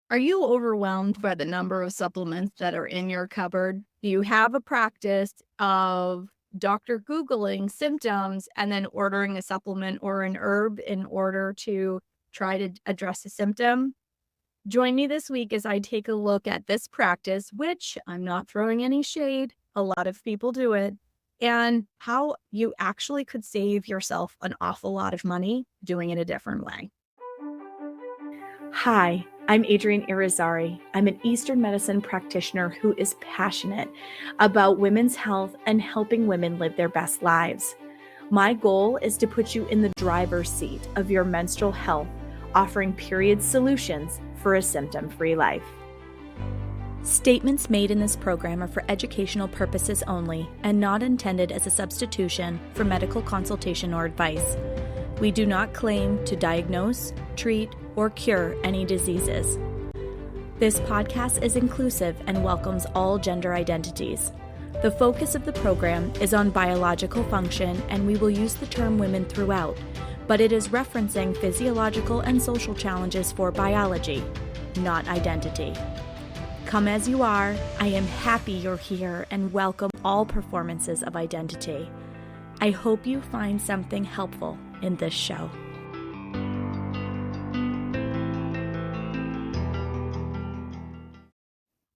Are you overwhelmed by the number of supplements that are in your cupboard? Do you have a practice of doctor Googling symptoms and then ordering a supplement or an herb in order to try to address a symptom? Join me this week as I take a look at this practice, which I'm not throwing any shade, a lot of people do it, and how you actually could save yourself an awful lot of money doing it a different way. Hi, I'm Adrienne Irizarry. I'm an Eastern medicine practitioner who is passionate about women's health and helping women live their best lives. My goal is to put you in the driver's seat of your menstrual health, offering period solutions for a symptom-free life. Statements made in this program are for educational purposes only and not intended as a substitution for medical consultation or advice. We do not claim to diagnose, treat, or cure any diseases. This podcast is inclusive and welcomes all gender identities. The focus of the program is on biological function, and we will use the term women throughout, but it is referencing physiological and social challenges for biology, not identity. Come as you are, I am happy you're here and welcome all performances of identity. I hope you find something helpful in this show.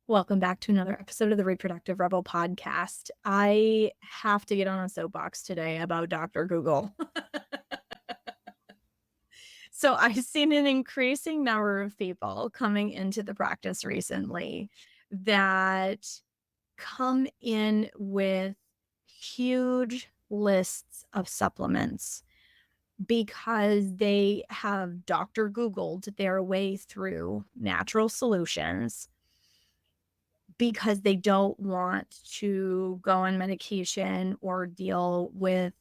Welcome back to another episode of the Reproductive Rebel podcast. I have to get on a soapbox today about Dr. Google. So I've seen an increasing number of people coming into the practice recently that come in with huge lists of supplements because they have Dr. Googled their way through natural solutions because they don't want to go on medication or deal with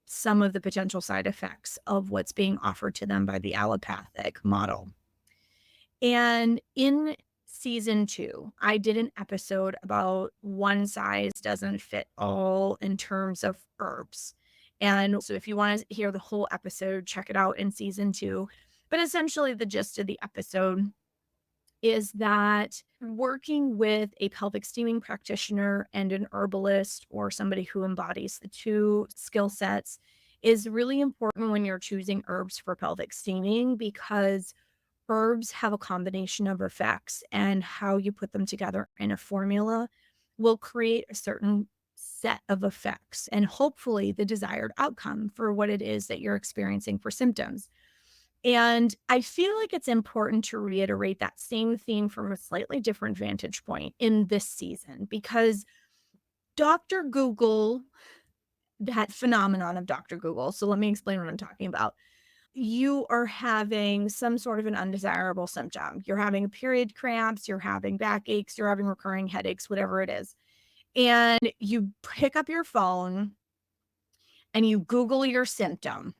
some of the potential side effects of what's being offered to them by the allopathic model. And in season 2, I did an episode about one size doesn't fit all in terms of herbs. And so if you want to hear the whole episode, check it out in season 2. But essentially the gist of the episode is that working with a pelvic steaming practitioner and an herbalist or somebody who embodies the two skill sets is really important when you're choosing herbs for pelvic steaming, because herbs have a combination of effects, and how you put them together in a formula will create a certain set of effects and hopefully the desired outcome for what it is that you're experiencing for symptoms. And I feel like it's important to reiterate that same theme from a slightly different vantage point in this season, because Dr. Google, that phenomenon of Dr. Google. So let me explain what I'm talking about. You are having some sort of an undesirable symptom. You're having period cramps, you're having backaches, you're having recurring headaches, whatever it is. And you pick up your phone and you Google your symptom.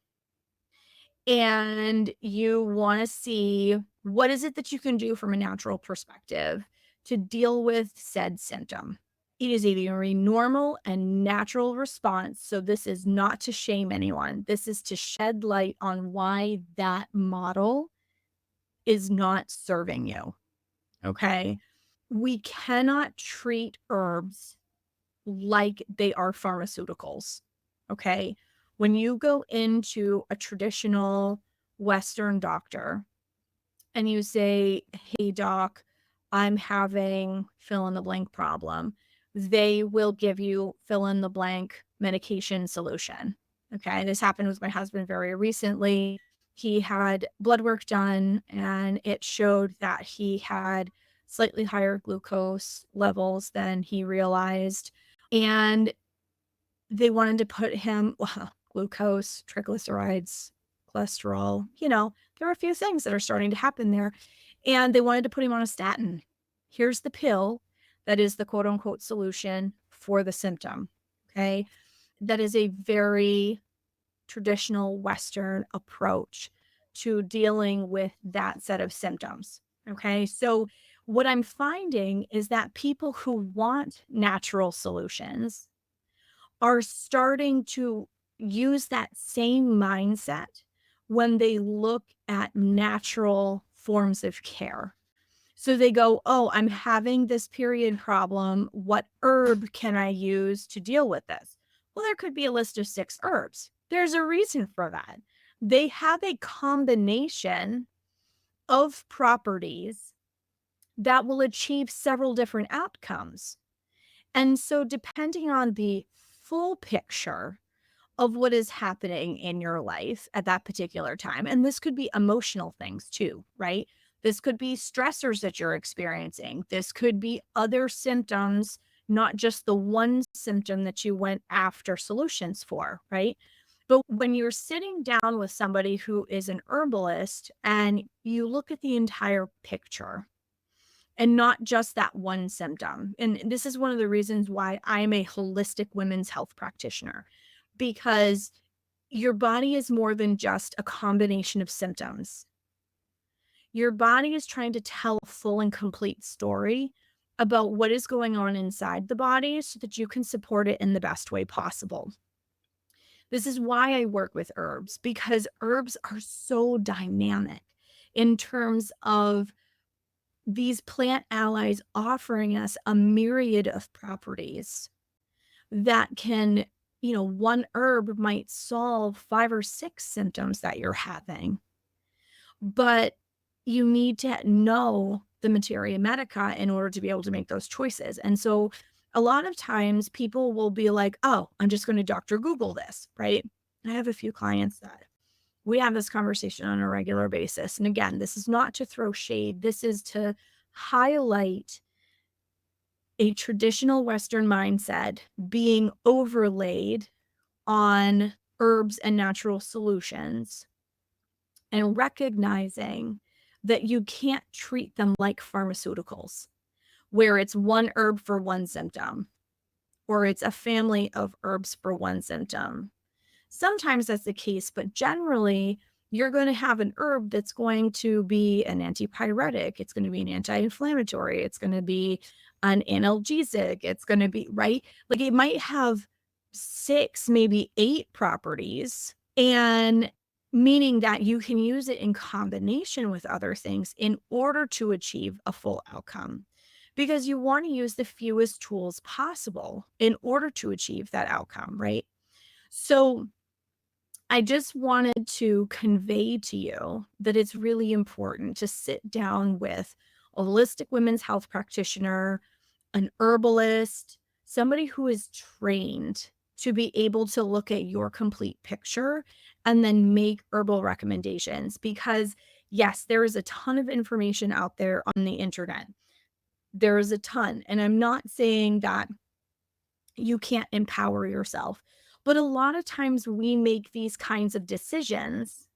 And you want to see what is it that you can do from a natural perspective to deal with said symptom. It is a very normal and natural response. So this is not to shame anyone. This is to shed light on why that model is not serving you. Okay. We cannot treat herbs like they are pharmaceuticals. Okay. When you go into a traditional Western doctor and you say, hey, doc, I'm having fill in the blank problem, they will give you fill in the blank medication solution. Okay. This happened with my husband very recently. He had blood work done and it showed that he had slightly higher glucose levels than he realized. And they wanted to put him, well, glucose, triglycerides, cholesterol, there are a few things that are starting to happen there. And they wanted to put him on a statin. Here's the pill that is the quote unquote solution for the symptom. Okay. That is a very traditional Western approach to dealing with that set of symptoms. Okay. So what I'm finding is that people who want natural solutions are starting to use that same mindset when they look at natural forms of care. So they go, oh, I'm having this period problem. What herb can I use to deal with this? Well, there could be a list of 6 herbs. There's a reason for that. They have a combination of properties that will achieve several different outcomes. And so, depending on the full picture of what is happening in your life at that particular time. And this could be emotional things too, right? This could be stressors that you're experiencing. This could be other symptoms, not just the one symptom that you went after solutions for, right? But when you're sitting down with somebody who is an herbalist and you look at the entire picture and not just that one symptom. And this is one of the reasons why I'm a holistic women's health practitioner, because your body is more than just a combination of symptoms. Your body is trying to tell a full and complete story about what is going on inside the body so that you can support it in the best way possible. This is why I work with herbs, because herbs are so dynamic in terms of these plant allies offering us a myriad of properties that can, one herb might solve 5 or 6 symptoms that you're having, but you need to know the materia medica in order to be able to make those choices. And so a lot of times people will be like, "Oh, I'm just gonna Doctor Google this," right? I have a few clients that we have this conversation on a regular basis. And again, this is not to throw shade. This is to highlight a traditional Western mindset being overlaid on herbs and natural solutions, and recognizing that you can't treat them like pharmaceuticals, where it's one herb for one symptom, or it's a family of herbs for one symptom. Sometimes that's the case, but generally, you're going to have an herb that's going to be an antipyretic. It's going to be an anti-inflammatory. It's going to be an analgesic. It's going to be, right? Like it might have 6, maybe 8 properties, and meaning that you can use it in combination with other things in order to achieve a full outcome. Because you want to use the fewest tools possible in order to achieve that outcome, right? So, I just wanted to convey to you that it's really important to sit down with a holistic women's health practitioner, an herbalist, somebody who is trained to be able to look at your complete picture and then make herbal recommendations. Because, yes, there is a ton of information out there on the internet. There is a ton. And I'm not saying that you can't empower yourself. But a lot of times we make these kinds of decisions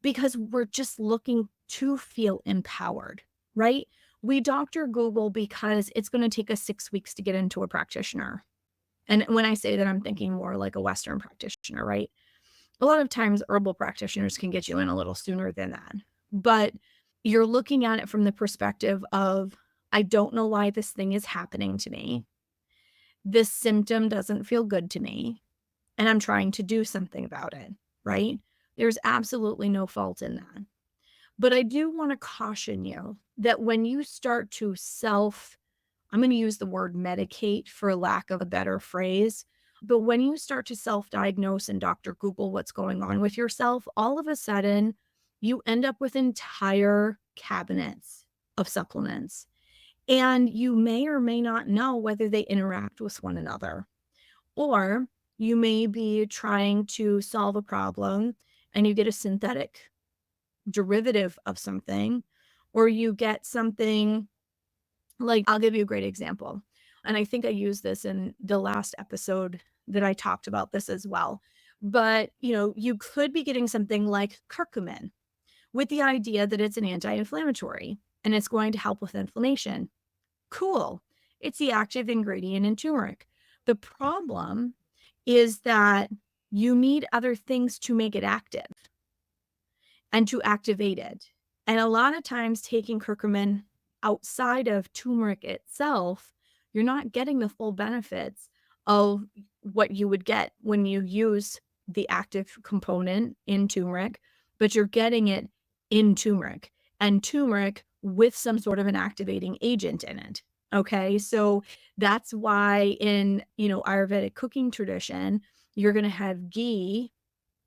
because we're just looking to feel empowered, right? We Doctor Google because it's going to take us 6 weeks to get into a practitioner. And when I say that, I'm thinking more like a Western practitioner, right? A lot of times herbal practitioners can get you in a little sooner than that. But you're looking at it from the perspective of, I don't know why this thing is happening to me. This symptom doesn't feel good to me, and I'm trying to do something about it, right? There's absolutely no fault in that. But I do want to caution you that when you start to I'm going to use the word medicate for lack of a better phrase, but when you start to self-diagnose and Dr. Google what's going on with yourself, all of a sudden you end up with entire cabinets of supplements. And you may or may not know whether they interact with one another. Or you may be trying to solve a problem and you get a synthetic derivative of something, or you get something like, I'll give you a great example. And I think I used this in the last episode that I talked about this as well. But, you could be getting something like curcumin with the idea that it's an anti-inflammatory and it's going to help with inflammation. Cool. It's the active ingredient in turmeric. The problem is that you need other things to make it active and to activate it. And a lot of times taking curcumin outside of turmeric itself, you're not getting the full benefits of what you would get when you use the active component in turmeric, but you're getting it in turmeric. And turmeric with some sort of an activating agent in it. Okay. So that's why in, Ayurvedic cooking tradition, you're going to have ghee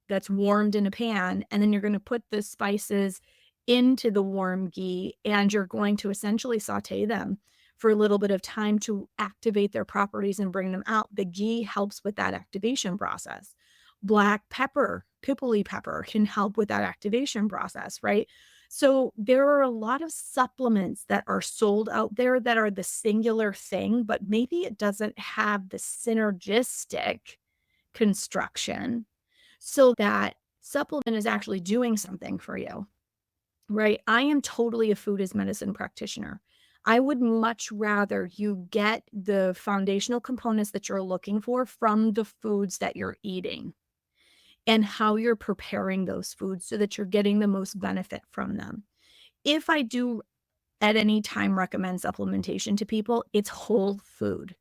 that's warmed in a pan, and then you're going to put the spices into the warm ghee, and you're going to essentially saute them for a little bit of time to activate their properties and bring them out. The ghee helps with that activation process. Black pepper, pipali pepper can help with that activation process, right? So there are a lot of supplements that are sold out there that are the singular thing, but maybe it doesn't have the synergistic construction so that supplement is actually doing something for you, right? I am totally a food as medicine practitioner. I would much rather you get the foundational components that you're looking for from the foods that you're eating and how you're preparing those foods so that you're getting the most benefit from them. If I do at any time recommend supplementation to people, it's whole food.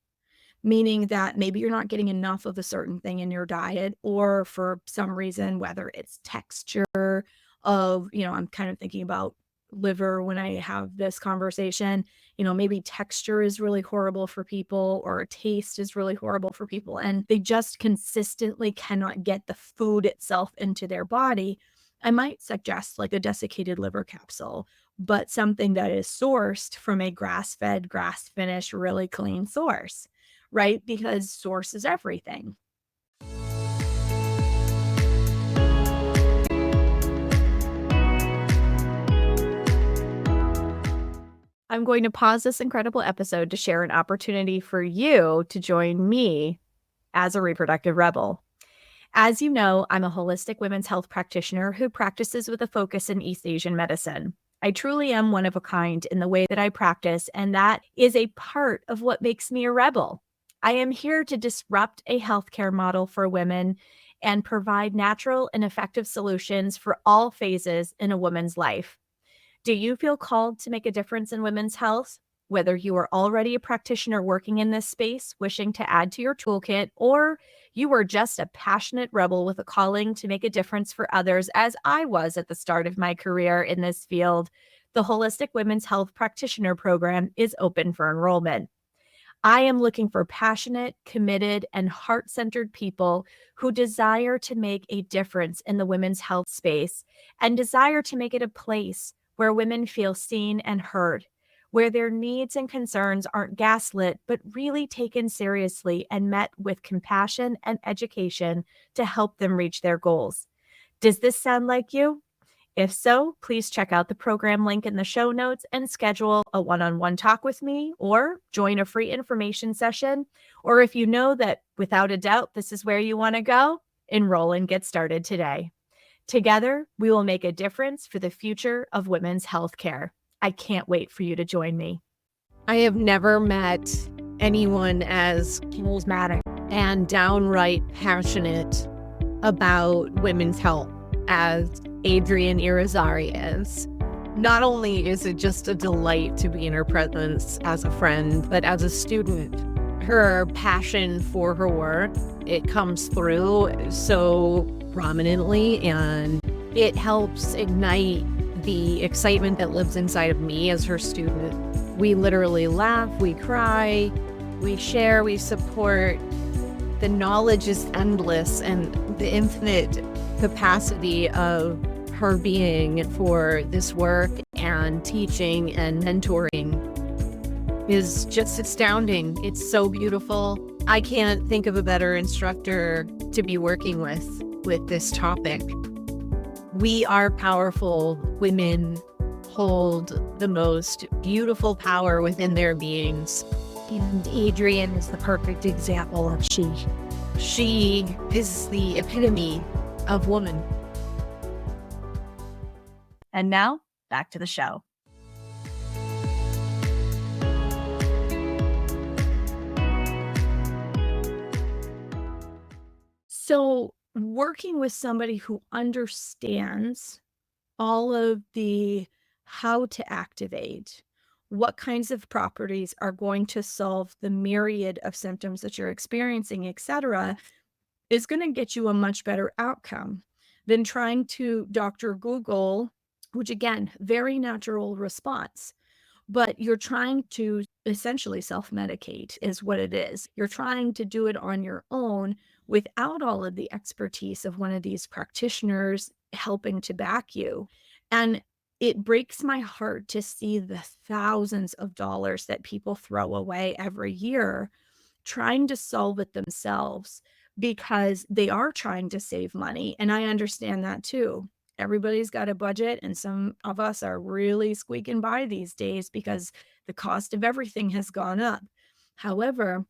Meaning that maybe you're not getting enough of a certain thing in your diet, or for some reason, whether it's texture of, I'm kind of thinking about liver when I have this conversation, maybe texture is really horrible for people or taste is really horrible for people, and they just consistently cannot get the food itself into their body. I might suggest like a desiccated liver capsule, but something that is sourced from a grass-fed, grass-finished, really clean source, right? Because source is everything. I'm going to pause this incredible episode to share an opportunity for you to join me as a reproductive rebel. As you know, I'm a holistic women's health practitioner who practices with a focus in East Asian medicine. I truly am one of a kind in the way that I practice, and that is a part of what makes me a rebel. I am here to disrupt a healthcare model for women and provide natural and effective solutions for all phases in a woman's life. Do you feel called to make a difference in women's health? Whether you are already a practitioner working in this space, wishing to add to your toolkit, or you are just a passionate rebel with a calling to make a difference for others, as I was at the start of my career in this field, the Holistic Women's Health Practitioner Program is open for enrollment. I am looking for passionate, committed, and heart-centered people who desire to make a difference in the women's health space and desire to make it a place where women feel seen and heard, where their needs and concerns aren't gaslit, but really taken seriously and met with compassion and education to help them reach their goals. Does this sound like you? If so, please check out the program link in the show notes and schedule a one-on-one talk with me, or join a free information session. Or if you know that without a doubt this is where you want to go, enroll and get started today. Together, we will make a difference for the future of women's healthcare. I can't wait for you to join me. I have never met anyone as charismatic and downright passionate about women's health as Adrienne Irizarry is. Not only is it just a delight to be in her presence as a friend, but as a student, her passion for her work, it comes through so prominently, and it helps ignite the excitement that lives inside of me as her student. We literally laugh, we cry, we share, we support. The knowledge is endless, and the infinite capacity of her being for this work and teaching and mentoring is just astounding. It's so beautiful. I can't think of a better instructor to be working with this topic. We are powerful. Women hold the most beautiful power within their beings. And Adrienne is the perfect example of she. She is the epitome of woman. And now, back to the show. So, working with somebody who understands all of the how to activate, what kinds of properties are going to solve the myriad of symptoms that you're experiencing, etc., is going to get you a much better outcome than trying to Dr. Google which again, very natural response. But you're trying to essentially self-medicate is what it is. You're trying to do it on your own without all of the expertise of one of these practitioners helping to back you. And it breaks my heart to see the thousands of dollars that people throw away every year trying to solve it themselves because they are trying to save money, and I understand that too. Everybody's got a budget, and some of us are really squeaking by these days because the cost of everything has gone up. However,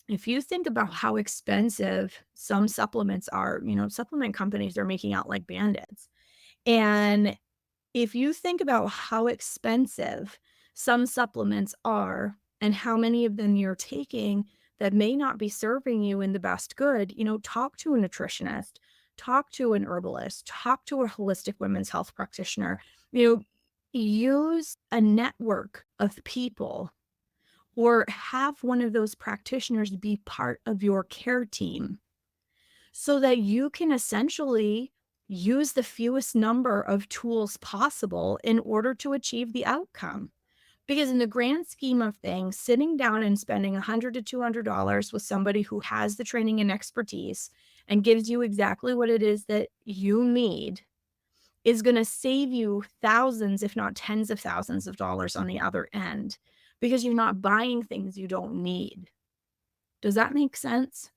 if you think about how expensive some supplements are, supplement companies are making out like bandits. And if you think about how expensive some supplements are and how many of them you're taking that may not be serving you in the best good, talk to a nutritionist, talk to an herbalist, talk to a holistic women's health practitioner. You know, use a network of people or have one of those practitioners be part of your care team so that you can essentially use the fewest number of tools possible in order to achieve the outcome. Because in the grand scheme of things, sitting down and spending $100 to $200 with somebody who has the training and expertise and gives you exactly what it is that you need is going to save you thousands, if not tens of thousands of dollars on the other end because you're not buying things you don't need. Does that make sense?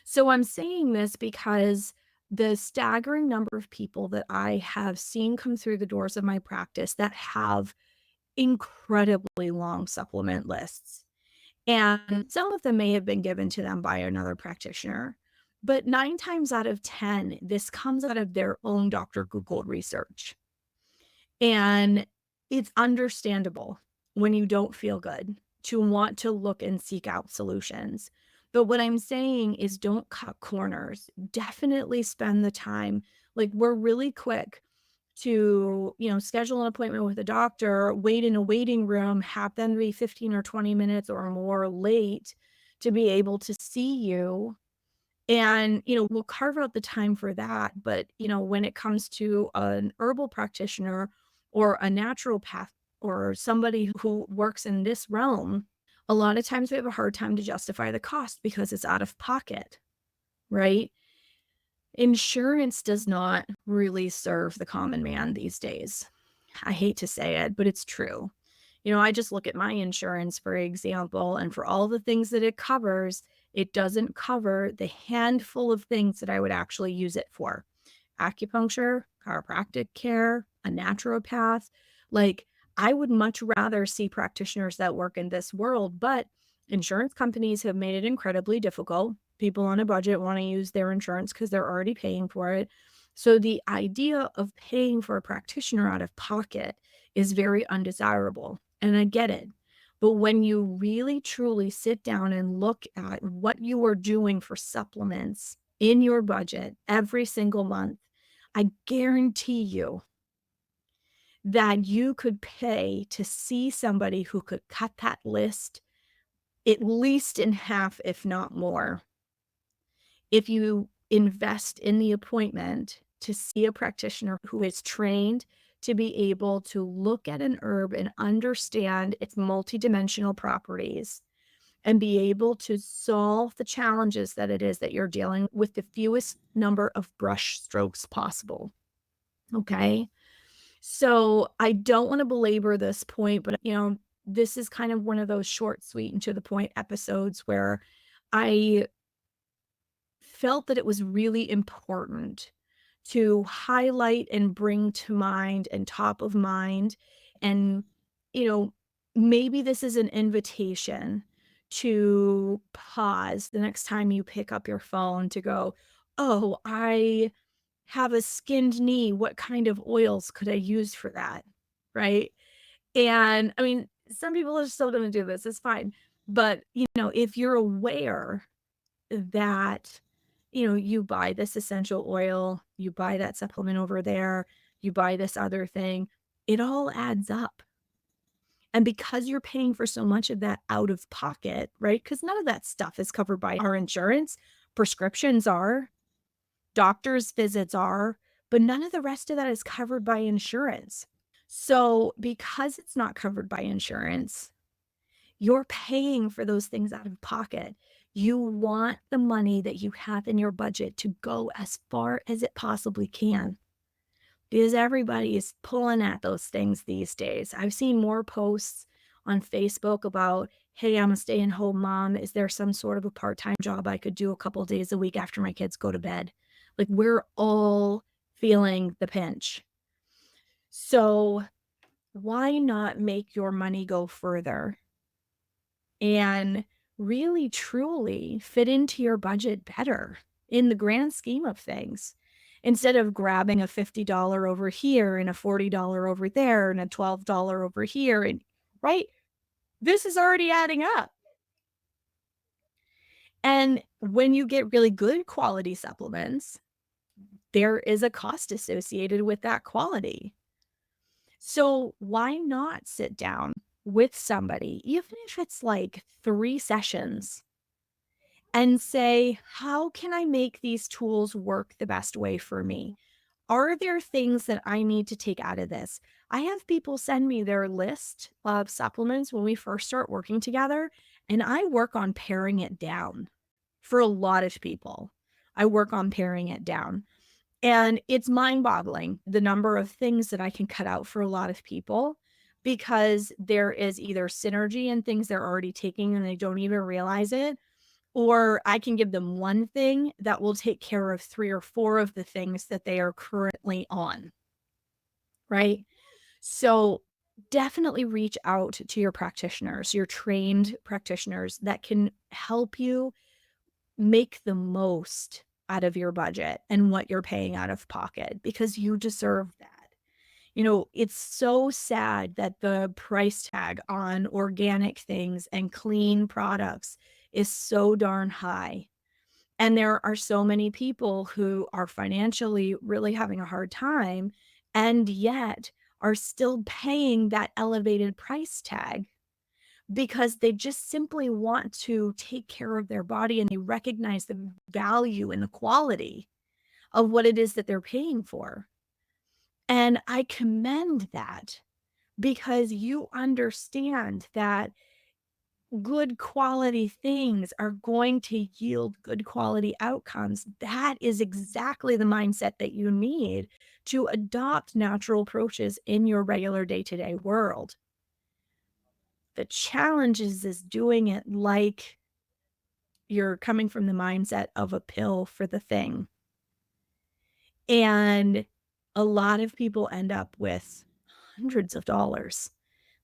So I'm saying this because the staggering number of people that I have seen come through the doors of my practice that have incredibly long supplement lists. And some of them may have been given to them by another practitioner, but 9 times out of 10, this comes out of their own Dr. Google research. And it's understandable when you don't feel good to want to look and seek out solutions. But what I'm saying is don't cut corners. Definitely spend the time. Like we're really quick to, schedule an appointment with a doctor, wait in a waiting room, have them be 15 or 20 minutes or more late to be able to see you. And, we'll carve out the time for that. But, when it comes to an herbal practitioner or a naturopath or somebody who works in this realm, a lot of times we have a hard time to justify the cost because it's out of pocket, right? Insurance does not really serve the common man these days. I hate to say it, but it's true. I just look at my insurance, for example, and for all the things that it covers, it doesn't cover the handful of things that I would actually use it for. Acupuncture, chiropractic care, a naturopath. Like, I would much rather see practitioners that work in this world, but insurance companies have made it incredibly difficult. People on a budget want to use their insurance because they're already paying for it. So the idea of paying for a practitioner out of pocket is very undesirable. And I get it. But when you really truly sit down and look at what you are doing for supplements in your budget every single month, I guarantee you that you could pay to see somebody who could cut that list at least in half, if not more. If you invest in the appointment to see a practitioner who is trained to be able to look at an herb and understand its multidimensional properties and be able to solve the challenges that it is that you're dealing with the fewest number of brush strokes possible. Okay. So I don't want to belabor this point, but this is kind of one of those short, sweet, and to the point episodes where I felt that it was really important to highlight and bring to mind and top of mind. And, you know, maybe this is an invitation to pause the next time you pick up your phone to go, oh, I have a skinned knee. What kind of oils could I use for that? Right. And I mean, some people are still going to do this. It's fine. But, if you're aware that, you buy this essential oil, you buy that supplement over there, you buy this other thing, it all adds up. And because you're paying for so much of that out of pocket, right? Because none of that stuff is covered by our insurance. Prescriptions are, doctor's visits are, but none of the rest of that is covered by insurance. So, because it's not covered by insurance, you're paying for those things out of pocket. You want the money that you have in your budget to go as far as it possibly can because everybody is pulling at those things these days. I've seen more posts on Facebook about, hey, I'm a stay at home mom. Is there some sort of a part time job I could do a couple days a week after my kids go to bed? Like, we're all feeling the pinch. So, why not make your money go further and really truly fit into your budget better in the grand scheme of things? Instead of grabbing a $50 over here and a $40 over there and a $12 over here and right, this is already adding up. And when you get really good quality supplements, there is a cost associated with that quality. So why not sit down with somebody, even if it's like 3 sessions, and say, how can I make these tools work the best way for me? Are there things that I need to take out of this? I have people send me their list of supplements when we first start working together, and I work on paring it down for a lot of people. I work on paring it down. And it's mind-boggling the number of things that I can cut out for a lot of people because there is either synergy in things they're already taking and they don't even realize it, or I can give them one thing that will take care of 3 or 4 of the things that they are currently on, right? So, definitely reach out to your practitioners, your trained practitioners that can help you make the most out of your budget and what you're paying out of pocket because you deserve that. It's so sad that the price tag on organic things and clean products is so darn high. And there are so many people who are financially really having a hard time and yet are still paying that elevated price tag because they just simply want to take care of their body and they recognize the value and the quality of what it is that they're paying for. And I commend that because you understand that good quality things are going to yield good quality outcomes. That is exactly the mindset that you need to adopt natural approaches in your regular day to day world. The challenge is doing it like you're coming from the mindset of a pill for the thing. And a lot of people end up with hundreds of dollars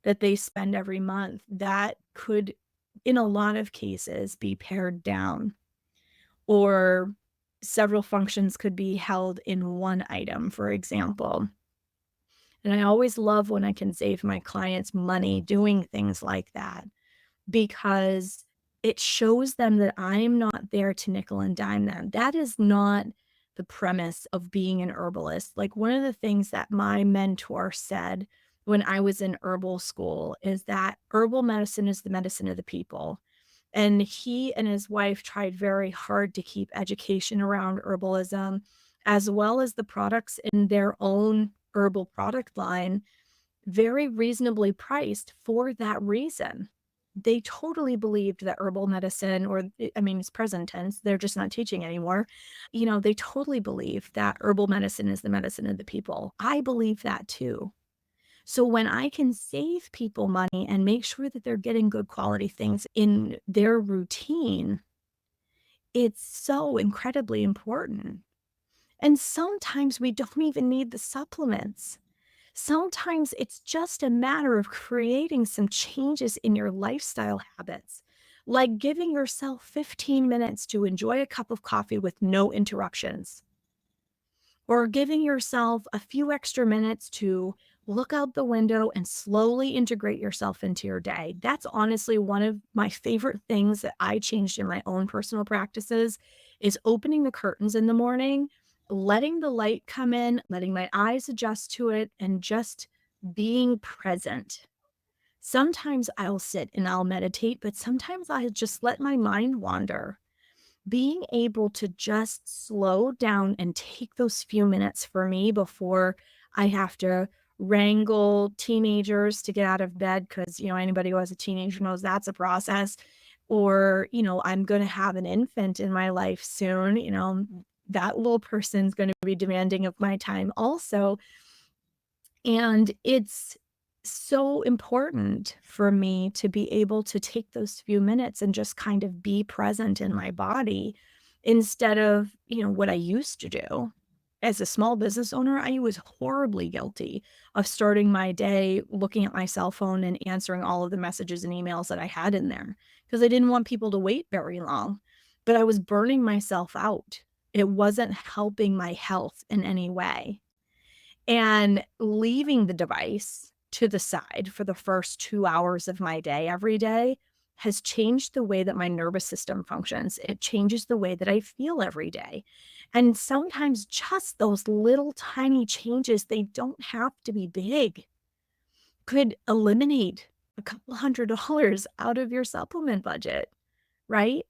that they spend every month that could, in a lot of cases, be pared down, or several functions could be held in one item, for example. And I always love when I can save my clients money doing things like that because it shows them that I'm not there to nickel and dime them. That is not the premise of being an herbalist. Like, one of the things that my mentor said when I was in herbal school is that herbal medicine is the medicine of the people. And he and his wife tried very hard to keep education around herbalism, as well as the products in their own herbal product line, very reasonably priced for that reason. They totally believed that herbal medicine, or I mean, it's present tense, they're just not teaching anymore. They totally believe that herbal medicine is the medicine of the people. I believe that too. So when I can save people money and make sure that they're getting good quality things in their routine, it's so incredibly important. And sometimes we don't even need the supplements. Sometimes it's just a matter of creating some changes in your lifestyle habits, like giving yourself 15 minutes to enjoy a cup of coffee with no interruptions, or giving yourself a few extra minutes to look out the window and slowly integrate yourself into your day. That's honestly one of my favorite things that I changed in my own personal practices is opening the curtains in the morning, letting the light come in, letting my eyes adjust to it, and just being present. Sometimes I'll sit and I'll meditate, but sometimes I just let my mind wander. being able to just slow down and take those few minutes for me before I have to wrangle teenagers to get out of bed, because, anybody who has a teenager knows that's a process. Or, I'm going to have an infant in my life soon. That little person's going to be demanding of my time also. And it's so important for me to be able to take those few minutes and just kind of be present in my body, instead of, what I used to do. As a small business owner, I was horribly guilty of starting my day looking at my cell phone and answering all of the messages and emails that I had in there, because I didn't want people to wait very long. But I was burning myself out. It wasn't helping my health in any way. And leaving the device to the side for the first 2 hours of my day every day has changed the way that my nervous system functions. It changes the way that I feel every day. And sometimes just those little tiny changes, they don't have to be big, could eliminate a couple $100 out of your supplement budget, right?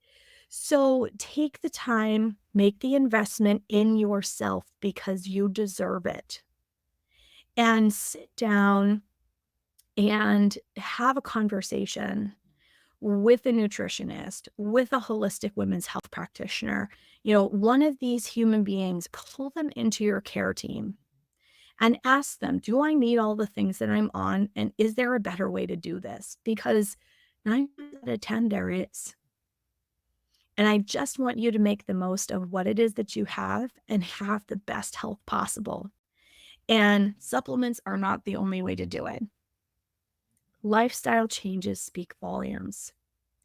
So take the time, make the investment in yourself, because you deserve it. And sit down and have a conversation with a nutritionist, with a holistic women's health practitioner, one of these human beings. Pull them into your care team and ask them, do I need all the things that I'm on? And is there a better way to do this? Because 9 out of 10 there is. And I just want you to make the most of what it is that you have and have the best health possible. And supplements are not the only way to do it. Lifestyle changes speak volumes.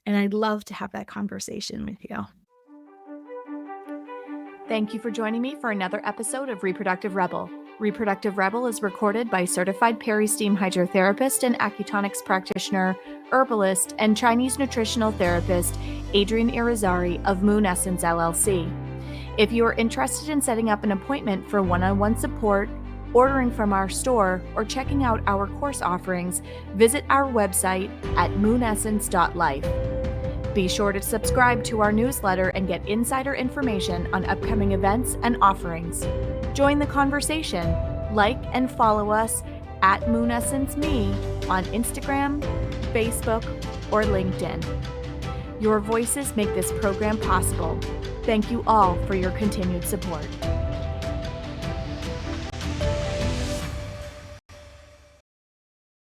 And I'd love to have that conversation with you. Thank you for joining me for another episode of Reproductive Rebel. Reproductive Rebel is recorded by certified peri-steam hydrotherapist and acutonics practitioner, herbalist, and Chinese nutritional therapist Adrienne Irizarry of Moon Essence LLC. If you are interested in setting up an appointment for one-on-one support, ordering from our store, or checking out our course offerings, visit our website at moonessence.life. Be sure to subscribe to our newsletter and get insider information on upcoming events and offerings. Join the conversation. Like and follow us at MoonEssenceMe on Instagram, Facebook, or LinkedIn. Your voices make this program possible. Thank you all for your continued support.